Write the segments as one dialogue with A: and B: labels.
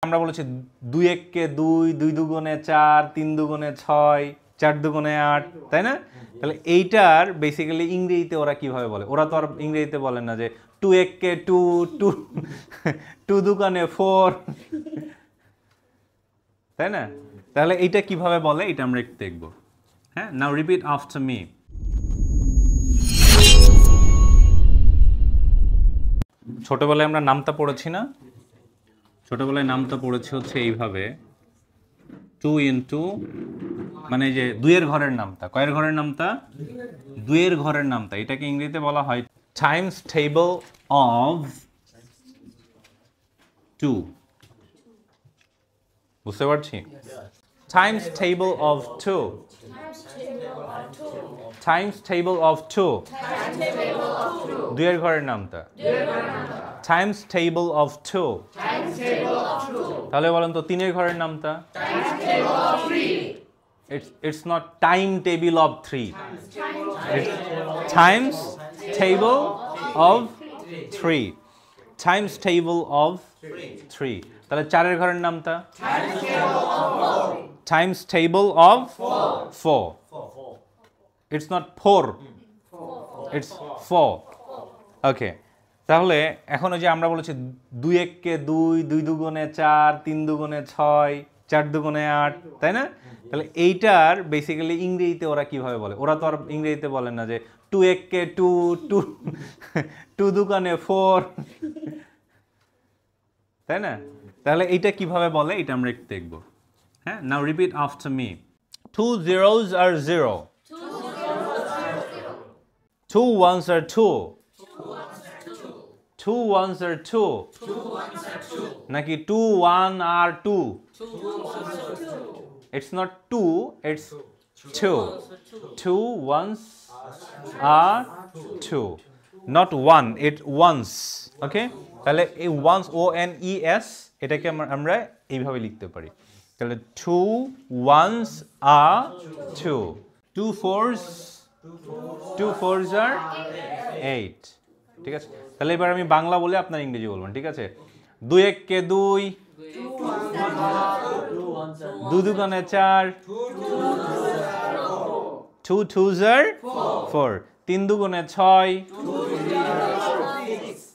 A: আমরা বলেছি 2 এককে 2, 2 দুগুণে 4, 3 দুগুণে 6, 4 দুগুণে 8, তাই না? তাহলে এইটার বেসিক্যালি ইংরেজিতে ওরা কিভাবে বলে? ওরা তো আর ইংরেজিতে বলেন না যে 2 এককে 2, 2 2 দুগুণে 4, তাই না? তাহলে এইটা কিভাবে বলে এটা আমরা একটু দেখব। হ্যাঁ, নাও রিপিট আফটার মি। ছোটবেলায় আমরা নামতা পড়েছি না? ছোটবেলায় নামতা পড়েছি হচ্ছে এইভাবে 2 into মানে যে 2 এর ঘরের নামতা। কয়ের ঘরের নামতা? 2 এর ঘরের নামতা। এটাকে ইংরেজিতে বলা হয় টাইমস টেবল অফ 2। বুঝতে পারছি? Times table of 2। Times table of 2। 2 এর ঘরের নামতা। Times table of 2। তাহলে বলেন তো 3 এর ঘরের নামতা? It's not time table of 3. It's times table of 3. Times table of 3. তাহলে 4 এর ঘরের নামতা? Times table of 4. It's not 4. It's 4. Okay. তাহলে এখন যে আমরা বলেছি 2 এককে 2, 2 দুগুণে 4, 3 দুগুণে 6, 4 দুগুণে 8, তাই না? তাহলে এইটার বেসিক্যালি ইংরেজিতে ওরা কিভাবে বলে? ওরা তো আর ইংরেজিতে বলেন না যে 2 এককে 2, 2 2 দুগুণে 4, তাই না? তাহলে এইটা কিভাবে বলে এটা আমরা একটু দেখব। হ্যাঁ, now repeat after me. 2 zeros are 0. 2 ones are 2. 2 ones are 2. নাকি 2 1 are 2. It's not 2, it's 2. 2 ones are 2. Not 1, it's ones. Okay? তাহলে এই ones O-N-E-S এটাকে আমরা এইভাবে লিখতে পারি। তাহলে 2 ones are 2. 2 fours are 8. ঠিক আছে? তাহলে এবার আমি বাংলা বলে আপনার ইংরেজি বলবেন, ঠিক আছে? 2 এককে 2, 2 দুগুণে 4, 2 twos are 4, 3 দুগুণে 6,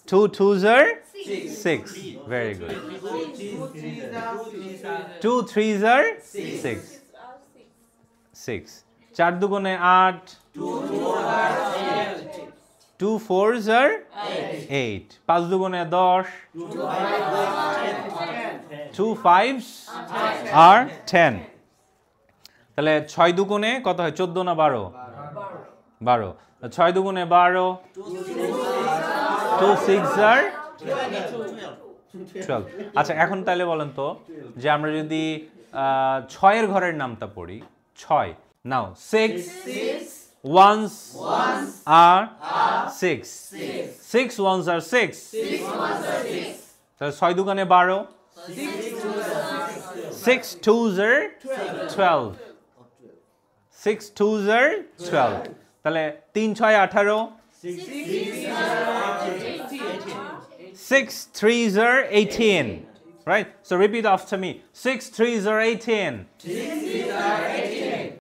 A: 2 twos are 6. Very good. 2 threes are 6. 6. 4 দুগুণে 8, 2 fours are 8. 5 দুগুণে 10, 2 fives are 10. তাহলে 6 দুগুণে কত হয়? 14 না 12? 12. 6 দুগুণে 12, 2 6 are 12. আচ্ছা, এখন তাহলে বলেন তো যে আমরা যদি 6 এর ঘরের নামটা পড়ি। 6 নাও 6 ones are 6. 6 ones are 6. তাহলে 6 দুগুণে 12, 6 twos are 12. 6 twos are 12. তাহলে 3 6 18, 6 threes are 18. Right? So repeat after me. 6 threes are 18.